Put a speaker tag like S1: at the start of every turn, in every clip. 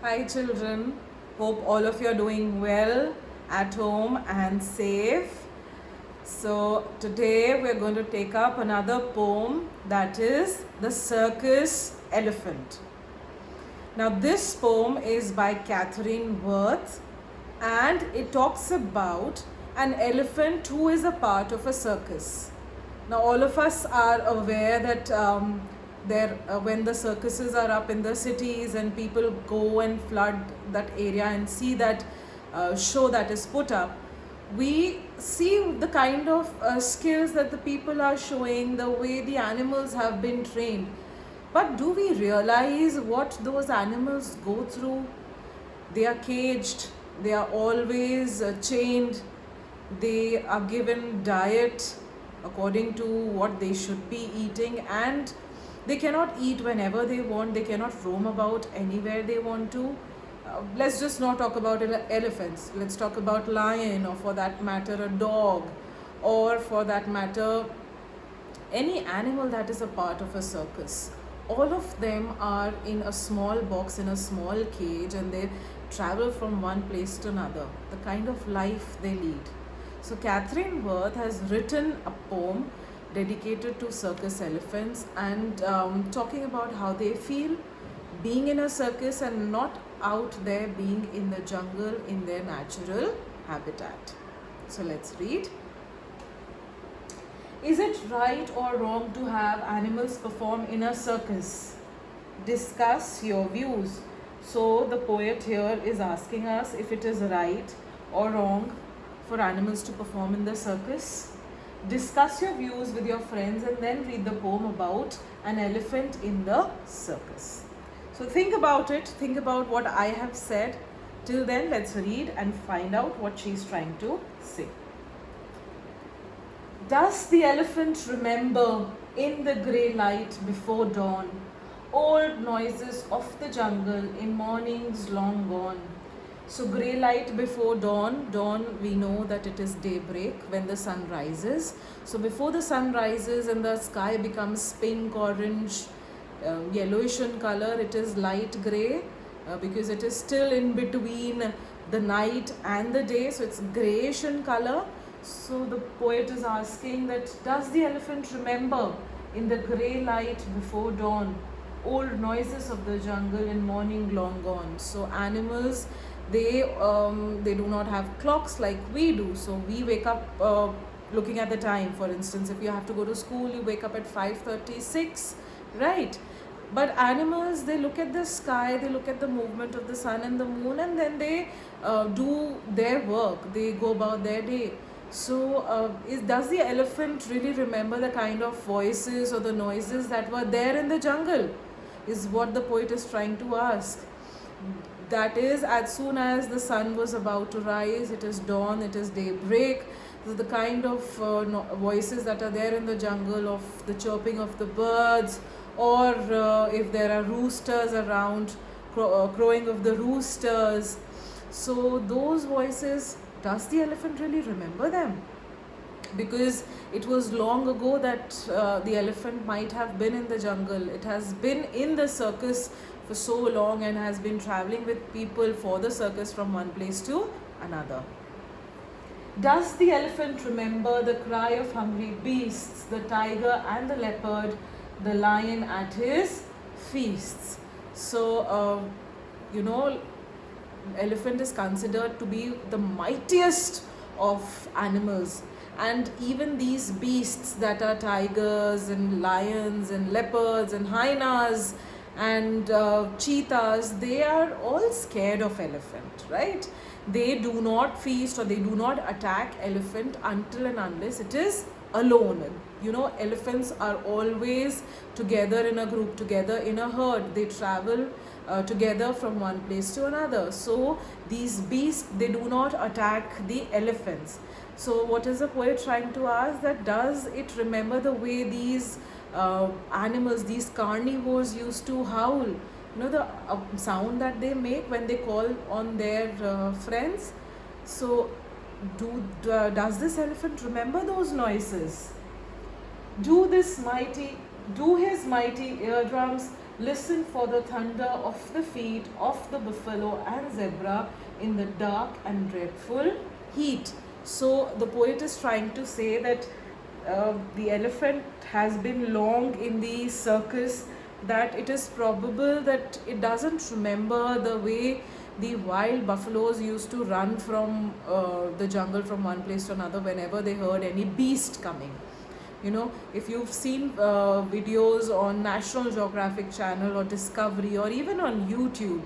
S1: Hi children, hope all of you are doing well at home and safe. So today we're going to take up another poem, that is The Circus Elephant. Now this poem is by Catherine Worth and it talks about an elephant who is a part of a circus. Now all of us are aware that when the circuses are up in the cities and people go and flood that area and see that show that is put up, we see the kind of skills that the people are showing, the way the animals have been trained. But do we realize what those animals go through? They are caged, they are always chained, they are given diet according to what they should be eating, and they cannot eat whenever they want, they cannot roam about anywhere they want to. Let's just not talk about elephants, let's talk about lion, or for that matter a dog, or for that matter any animal that is a part of a circus. All of them are in a small box, in a small cage, and they travel from one place to another, the kind of life they lead. So Catherine Worth has written a poem dedicated to circus elephants and talking about how they feel being in a circus and not out there being in the jungle in their natural habitat. So let's read. Is it right or wrong to have animals perform in a circus? Discuss your views. So the poet here is asking us if it is right or wrong for animals to perform in the circus. Discuss your views with your friends and then read the poem about an elephant in the circus. So think about it, think about what I have said. Till then, let's read and find out what she's trying to say. Does the elephant remember in the grey light before dawn, old noises of the jungle in mornings long gone? So grey light before dawn, dawn we know that it is daybreak when the sun rises. So before the sun rises and the sky becomes pink, orange, yellowish in color, it is light grey because it is still in between the night and the day, so it's greyish in color. So the poet is asking that does the elephant remember in the grey light before dawn old noises of the jungle in morning long gone? So animals, they do not have clocks like we do, so we wake up looking at the time. For instance, if you have to go to school, you wake up at 5:36, right? But animals, they look at the sky, they look at the movement of the sun and the moon, and then they do their work, they go about their day. So does the elephant really remember the kind of voices or the noises that were there in the jungle, is what the poet is trying to ask. That is, as soon as the sun was about to rise, it is dawn, it is daybreak. So the kind of voices that are there in the jungle, of the chirping of the birds, or if there are roosters around, crowing of the roosters. So those voices, does the elephant really remember them? Because it was long ago that the elephant might have been in the jungle. It has been in the circus for so long and has been traveling with people for the circus from one place to another. Does the elephant remember the cry of hungry beasts, the tiger and the leopard, the lion at his feasts? So, elephant is considered to be the mightiest of animals, and even these beasts that are tigers and lions and leopards and hyenas and cheetahs, they are all scared of elephant, right? They do not feast or they do not attack elephant until and unless it is alone. Elephants are always together in a group, together in a herd. They travel together from one place to another. So these beasts, they do not attack the elephants. So what is the poet trying to ask? That does it remember the way these animals, these carnivores used to howl? The sound that they make when they call on their friends. So does this elephant remember those noises? Do this mighty Do his mighty eardrums listen for the thunder of the feet of the buffalo and zebra in the dark and dreadful heat? So the poet is trying to say that the elephant has been long in the circus, that it is probable that it doesn't remember the way the wild buffaloes used to run from the jungle from one place to another whenever they heard any beast coming. You know, if you've seen videos on National Geographic Channel or Discovery or even on YouTube,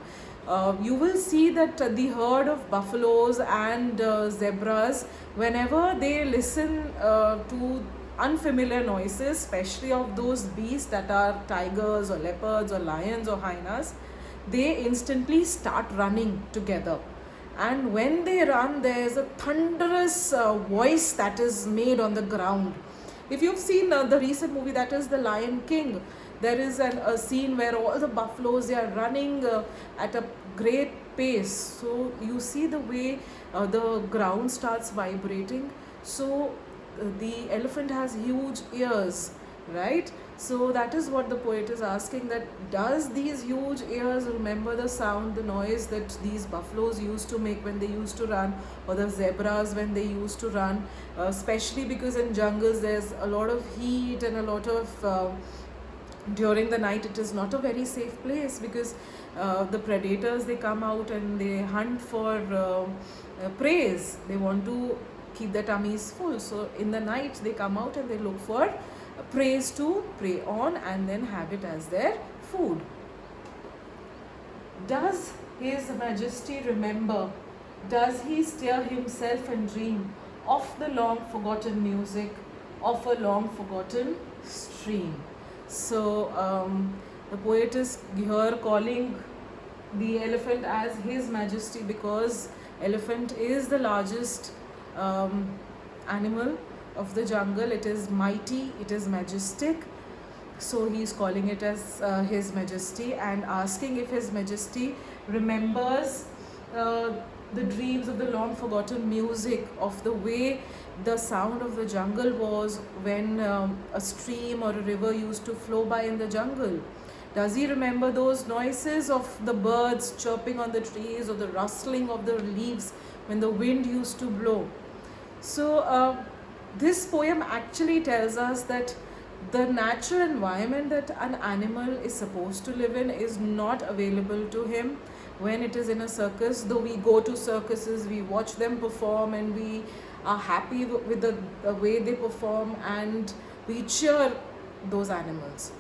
S1: you will see that the herd of buffaloes and zebras, whenever they listen to unfamiliar noises, especially of those beasts that are tigers or leopards or lions or hyenas, they instantly start running together. And when they run, there's a thunderous voice that is made on the ground. If you've seen the recent movie, that is The Lion King, there is a scene where all the buffaloes, they are running at a great pace. So you see the way the ground starts vibrating. So the elephant has huge ears, right? So that is what the poet is asking, that does these huge ears remember the sound, the noise that these buffaloes used to make when they used to run, or the zebras when they used to run, especially because in jungles there's a lot of heat and a lot of during the night it is not a very safe place, because the predators, they come out and they hunt for prey. They want to keep their tummies full, so in the night they come out and they look for prey to prey on and then have it as their food. Does His Majesty remember? Does he stir himself and dream of the long forgotten music of a long forgotten stream? So the poet is here calling the elephant as His Majesty, because elephant is the largest animal of the jungle. It is mighty, it is majestic. So he is calling it as His Majesty and asking if His Majesty remembers the dreams of the long forgotten music, of the way the sound of the jungle was when a stream or a river used to flow by in the jungle. Does he remember those noises of the birds chirping on the trees or the rustling of the leaves when the wind used to blow? So this poem actually tells us that the natural environment that an animal is supposed to live in is not available to him when it is in a circus. Though we go to circuses, we watch them perform and we are happy with the way they perform and we cheer those animals.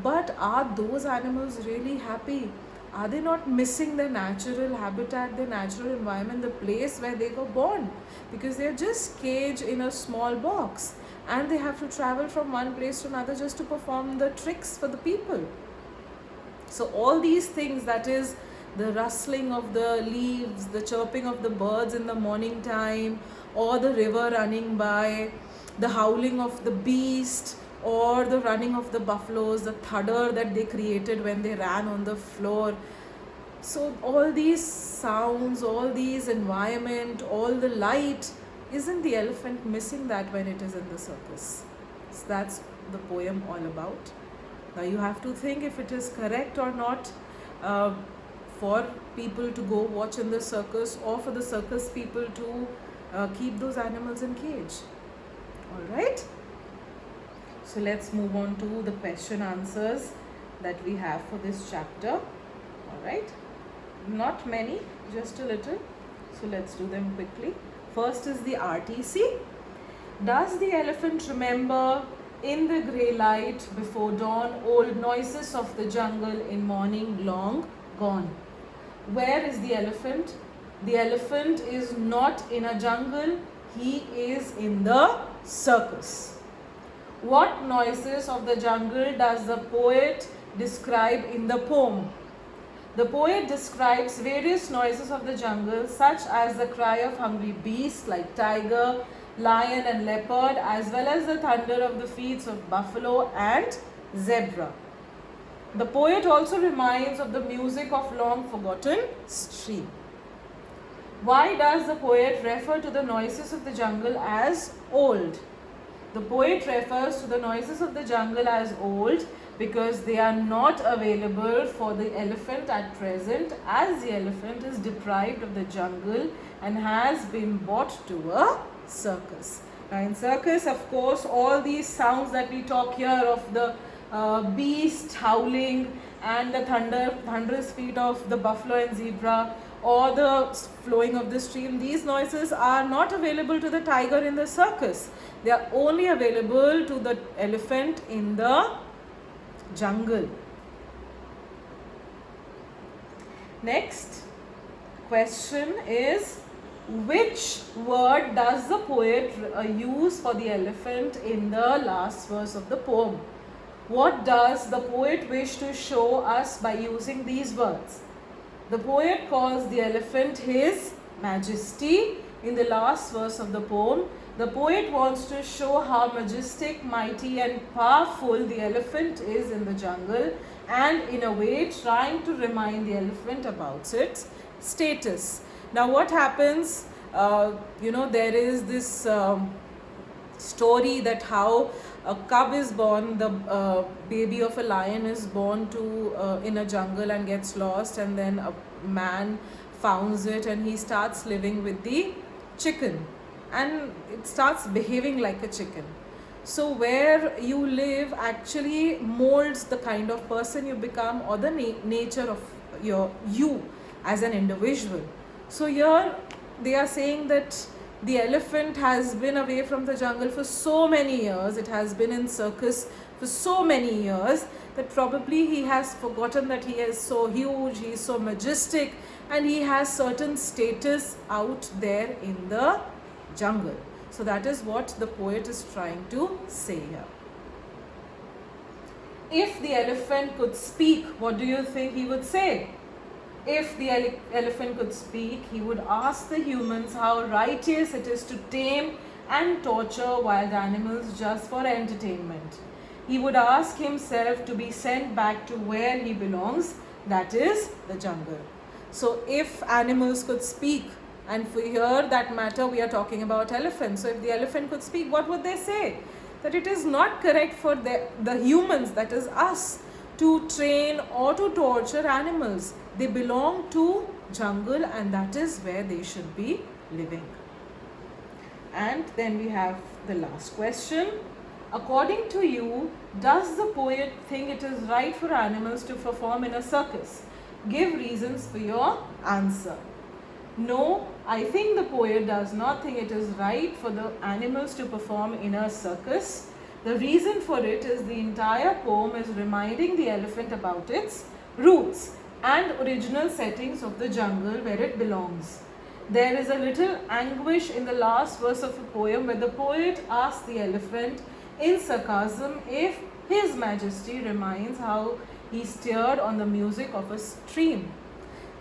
S1: But are those animals really happy? Are they not missing their natural habitat, their natural environment, the place where they were born? Because they are just caged in a small box and they have to travel from one place to another just to perform the tricks for the people. So all these things, that is the rustling of the leaves, the chirping of the birds in the morning time, or the river running by, the howling of the beast, or the running of the buffaloes, the thudder that they created when they ran on the floor. So all these sounds, all these environment, all the light, isn't the elephant missing that when it is in the circus? So that's the poem all about. Now you have to think if it is correct or not for people to go watch in the circus, or for the circus people to keep those animals in cage. Alright? So let's move on to the question answers that we have for this chapter. Alright? Not many, just a little. So let's do them quickly. First is the RTC. Does the elephant remember in the grey light before dawn old noises of the jungle in morning long gone? Where is the elephant? The elephant is not in a jungle. He is in the circus. What noises of the jungle does the poet describe in the poem? The poet describes various noises of the jungle, such as the cry of hungry beasts like tiger, lion and leopard, as well as the thunder of the feet of buffalo and zebra. The poet also reminds of the music of long forgotten stream. Why does the poet refer to the noises of the jungle as old? The poet refers to the noises of the jungle as old because they are not available for the elephant at present, as the elephant is deprived of the jungle and has been brought to a circus. Now in circus, of course, all these sounds that we talk here of the beast howling and the thunderous feet of the buffalo and zebra, or the flowing of the stream, these noises are not available to the tiger in the circus. They are only available to the elephant in the jungle. Next question is, which word does the poet use for the elephant in the last verse of the poem? What does the poet wish to show us by using these words? The poet calls the elephant his majesty in the last verse of the poem. The poet wants to show how majestic, mighty and powerful the elephant is in the jungle, and in a way trying to remind the elephant about its status. Now what happens, there is this story that how a cub is born, the baby of a lion is born to in a jungle and gets lost, and then a man founds it and he starts living with the chicken, and it starts behaving like a chicken. So where you live actually molds the kind of person you become, or the nature of you as an individual. So here they are saying that the elephant has been away from the jungle for so many years, it has been in circus for so many years, that probably he has forgotten that he is so huge, he is so majestic, and he has certain status out there in the jungle. So that is what the poet is trying to say here. If the elephant could speak, what do you think he would say? If the elephant could speak, he would ask the humans how righteous it is to tame and torture wild animals just for entertainment. He would ask himself to be sent back to where he belongs, that is the jungle. So if animals could speak, and for here that matter we are talking about elephants, so if the elephant could speak, what would they say? That it is not correct for the humans, that is us, to train or to torture animals. They belong to jungle, and that is where they should be living. And then we have the last question. According to you, does the poet think it is right for animals to perform in a circus? Give reasons for your answer. No, I think the poet does not think it is right for the animals to perform in a circus. The reason for it is the entire poem is reminding the elephant about its roots and original settings of the jungle where it belongs. There is a little anguish in the last verse of the poem where the poet asks the elephant in sarcasm if His Majesty reminds how he steered on the music of a stream.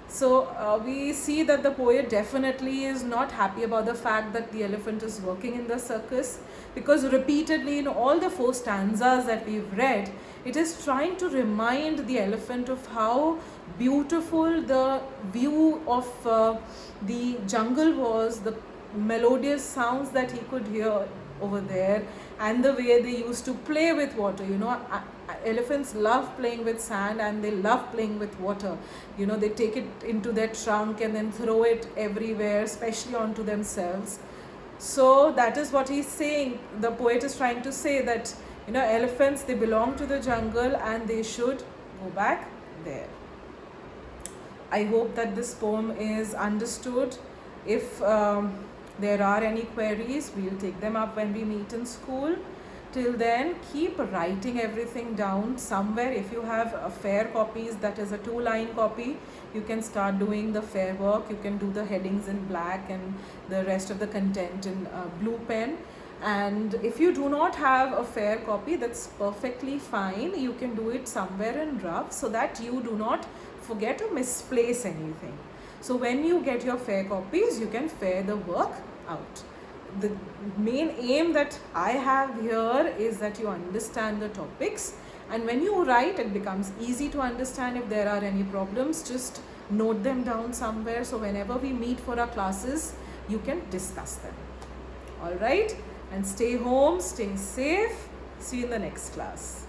S1: So we see that the poet definitely is not happy about the fact that the elephant is working in the circus, because repeatedly in all the 4 stanzas that we've read, it is trying to remind the elephant of how beautiful the view of the jungle was, the melodious sounds that he could hear over there, and the way they used to play with water. Elephants love playing with sand and they love playing with water. They take it into their trunk and then throw it everywhere, especially onto themselves. So that is what he's saying. The poet is trying to say that elephants, they belong to the jungle and they should go back there. I hope that this poem is understood. If there are any queries, we'll take them up when we meet in school. Till then, keep writing everything down somewhere. If you have fair copies, that is a 2-line copy, you can start doing the fair work. You can do the headings in black and the rest of the content in blue pen. And if you do not have a fair copy, that's perfectly fine. You can do it somewhere in rough so that you do not forget to misplace anything. So when you get your fair copies, you can fare the work out. The main aim that I have here is that you understand the topics, and when you write, it becomes easy to understand. If there are any problems, just note them down somewhere, so whenever we meet for our classes, you can discuss them. All right. And stay home, stay safe. See you in the next class.